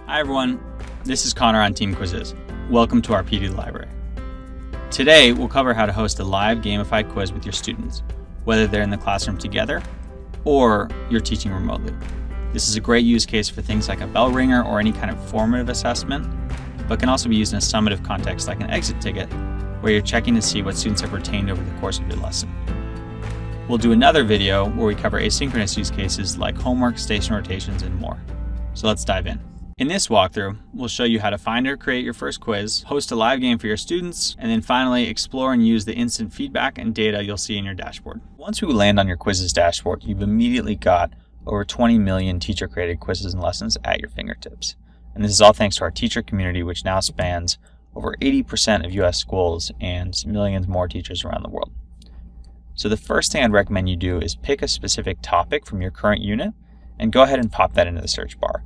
Hi everyone, this is Connor on Team Quizzes. Welcome to our PD library. Today we'll cover how to host a live gamified quiz with your students, whether they're in the classroom together or you're teaching remotely. This is a great use case for things like a bell ringer or any kind of formative assessment, but can also be used in a summative context like an exit ticket, where you're checking to see what students have retained over the course of your lesson. We'll do another video where we cover asynchronous use cases like homework, station rotations, and more. So let's dive in. In this walkthrough, we'll show you how to find or create your first quiz, host a live game for your students, and then finally explore and use the instant feedback and data you'll see in your dashboard. Once we land on your quizzes dashboard, you've immediately got over 20 million teacher-created quizzes and lessons at your fingertips. And this is all thanks to our teacher community, which now spans over 80% of US schools and millions more teachers around the world. So the first thing I'd recommend you do is pick a specific topic from your current unit and go ahead and pop that into the search bar.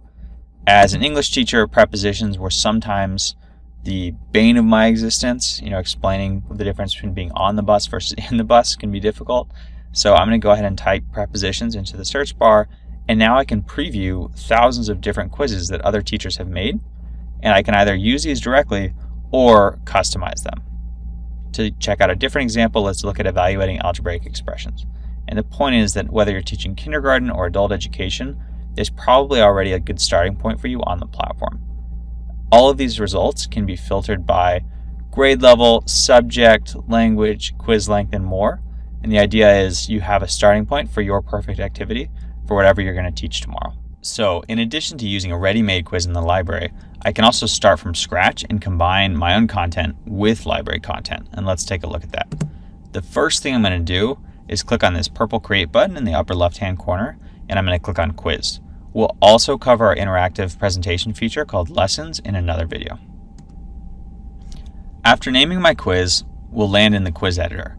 As an English teacher, prepositions were sometimes the bane of my existence. Explaining the difference between being on the bus versus in the bus can be difficult. So I'm going to go ahead and type prepositions into the search bar, and now I can preview thousands of different quizzes that other teachers have made, and I can either use these directly or customize them. To check out a different example, let's look at evaluating algebraic expressions. And the point is that whether you're teaching kindergarten or adult education, there's probably already a good starting point for you on the platform. All of these results can be filtered by grade level, subject, language, quiz length, and more. And the idea is you have a starting point for your perfect activity for whatever you're going to teach tomorrow. So in addition to using a ready-made quiz in the library, I can also start from scratch and combine my own content with library content. And let's take a look at that. The first thing I'm going to do is click on this purple create button in the upper left-hand corner, and I'm going to click on quiz. We'll also cover our interactive presentation feature called lessons in another video. After naming my quiz, we'll land in the quiz editor.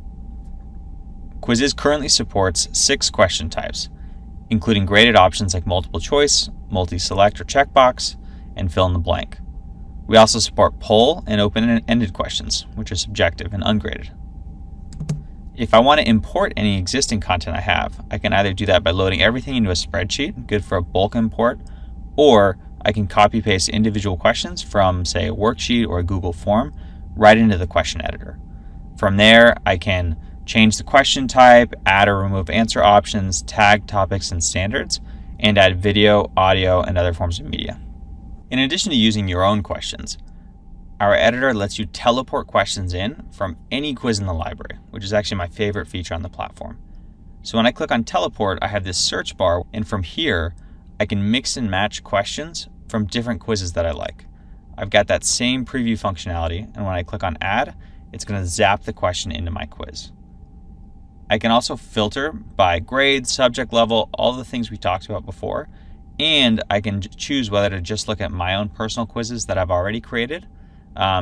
Quizzes currently supports 6 question types, including graded options like multiple choice, multi-select or checkbox, and fill in the blank. We also support poll and open-ended questions, which are subjective and ungraded. If I want to import any existing content I have, I can either do that by loading everything into a spreadsheet, good for a bulk import, or I can copy paste individual questions from, say, a worksheet or a Google form right into the question editor. From there, I can change the question type, add or remove answer options, tag topics and standards, and add video, audio, and other forms of media. In addition to using your own questions, our editor lets you teleport questions in from any quiz in the library, which is actually my favorite feature on the platform. So when I click on teleport, I have this search bar, and from here, I can mix and match questions from different quizzes that I like. I've got that same preview functionality, and when I click on add, it's going to zap the question into my quiz. I can also filter by grade, subject level, all the things we talked about before, and I can choose whether to just look at my own personal quizzes that I've already created.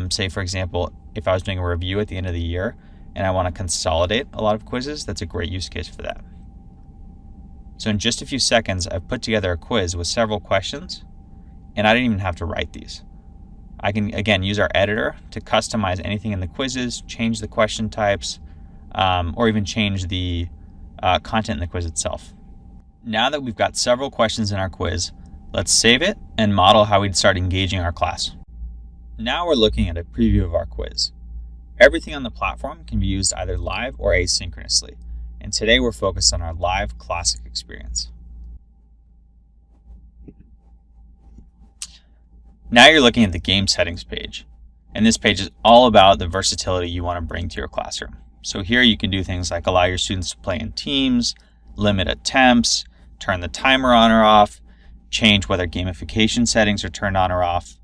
Say, for example, if I was doing a review at the end of the year and I want to consolidate a lot of quizzes, that's a great use case for that. So in just a few seconds, I've put together a quiz with several questions, and I didn't even have to write these. I can, again, use our editor to customize anything in the quizzes, change the question types, or even change the content in the quiz itself. Now that we've got several questions in our quiz, let's save it and model how we'd start engaging our class. Now we're looking at a preview of our quiz. Everything on the platform can be used either live or asynchronously, and today we're focused on our live classic experience. Now you're looking at the game settings page, and this page is all about the versatility you want to bring to your classroom. So here you can do things like allow your students to play in teams, limit attempts, turn the timer on or off, change whether gamification settings are turned on or off,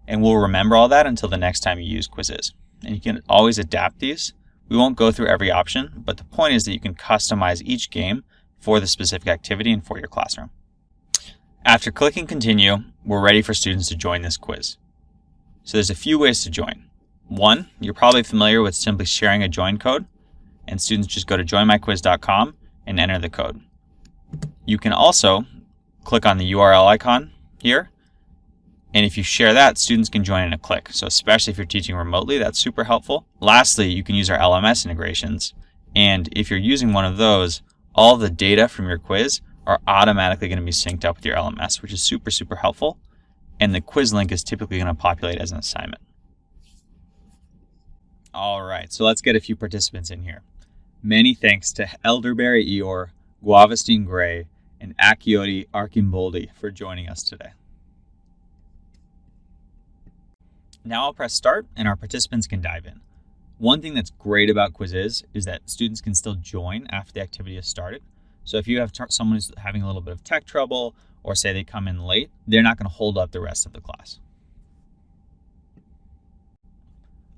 and we'll remember all that until the next time you use quizzes. And you can always adapt these. We won't go through every option, but the point is that you can customize each game for the specific activity and for your classroom. After clicking continue, we're ready for students to join this quiz. So there's a few ways to join. One, you're probably familiar with simply sharing a join code, and students just go to joinmyquiz.com and enter the code. You can also click on the URL icon here, and if you share that, students can join in a click. So especially if you're teaching remotely, that's super helpful. Lastly, you can use our LMS integrations. And if you're using one of those, all the data from your quiz are automatically going to be synced up with your LMS, which is super, super helpful. and the quiz link is typically going to populate as an assignment. All right, so let's get a few participants in here. Many thanks to Elderberry Eeyore, Guavestein Gray, and Akioti Arkimboldi for joining us today. Now I'll press start and our participants can dive in. One thing that's great about quizzes is that students can still join after the activity has started. So if you have someone who's having a little bit of tech trouble, or say they come in late, they're not going to hold up the rest of the class.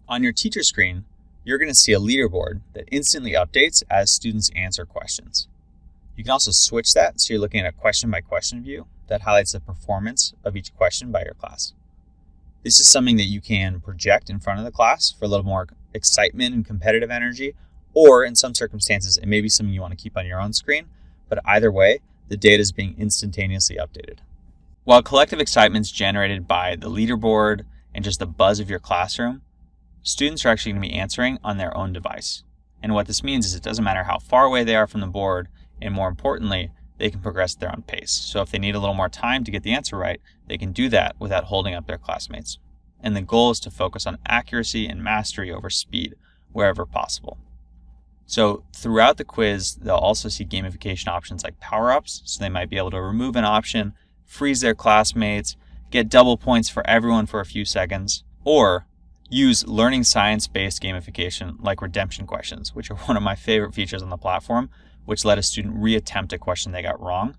On your teacher screen, you're going to see a leaderboard that instantly updates as students answer questions. You can also switch that so you're looking at a question by question view that highlights the performance of each question by your class. This is something that you can project in front of the class for a little more excitement and competitive energy, or in some circumstances, it may be something you want to keep on your own screen, but either way, the data is being instantaneously updated. While collective excitement is generated by the leaderboard and just the buzz of your classroom, students are actually going to be answering on their own device. And what this means is it doesn't matter how far away they are from the board, and more importantly, they can progress at their own pace. So if they need a little more time to get the answer right, they can do that without holding up their classmates. And the goal is to focus on accuracy and mastery over speed wherever possible. So throughout the quiz, they'll also see gamification options like power-ups. So they might be able to remove an option, freeze their classmates, get double points for everyone for a few seconds, or use learning science-based gamification like redemption questions, which are one of my favorite features on the platform, which let a student reattempt a question they got wrong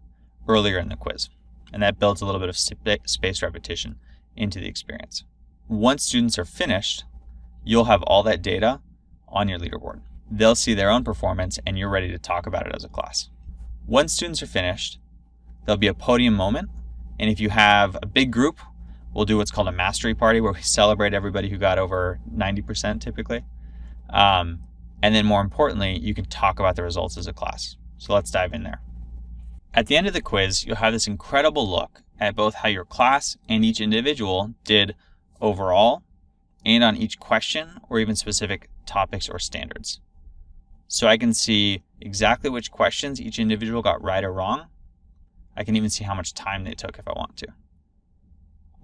earlier in the quiz. And that builds a little bit of spaced repetition into the experience. Once students are finished, you'll have all that data on your leaderboard. They'll see their own performance and you're ready to talk about it as a class. Once students are finished, there'll be a podium moment. And if you have a big group, we'll do what's called a mastery party where we celebrate everybody who got over 90% typically. And then more importantly, you can talk about the results as a class. So let's dive in there. At the end of the quiz, you'll have this incredible look at both how your class and each individual did overall and on each question or even specific topics or standards. So I can see exactly which questions each individual got right or wrong. I can even see how much time they took if I want to.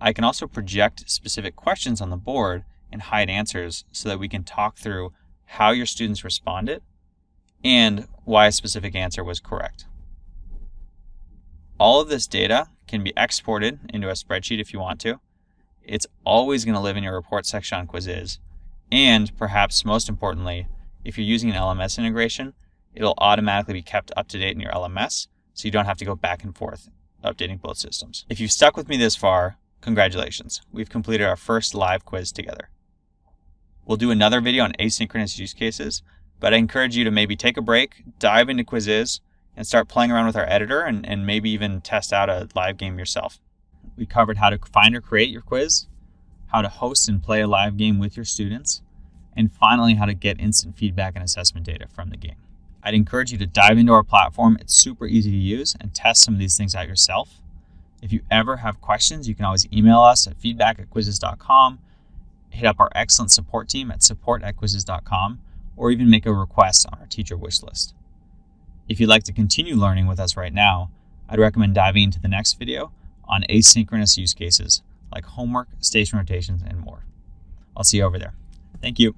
I can also project specific questions on the board and hide answers so that we can talk through how your students responded and why a specific answer was correct. All of this data can be exported into a spreadsheet if you want to. It's always going to live in your report section on Quizzes. And perhaps most importantly, if you're using an LMS integration, it'll automatically be kept up to date in your LMS, so you don't have to go back and forth updating both systems. If you've stuck with me this far, congratulations. We've completed our first live quiz together. We'll do another video on asynchronous use cases, but I encourage you to maybe take a break, dive into Quizzes, and start playing around with our editor and maybe even test out a live game yourself. We covered how to find or create your quiz, how to host and play a live game with your students, and finally how to get instant feedback and assessment data from the game. I'd encourage you to dive into our platform. It's super easy to use and test some of these things out yourself. If you ever have questions, you can always email us at feedback@quizzes.com, hit up our excellent support team at support@quizzes.com, or even make a request on our teacher wish list. If you'd like to continue learning with us right now, I'd recommend diving into the next video on asynchronous use cases like homework, station rotations, and more. I'll see you over there. Thank you.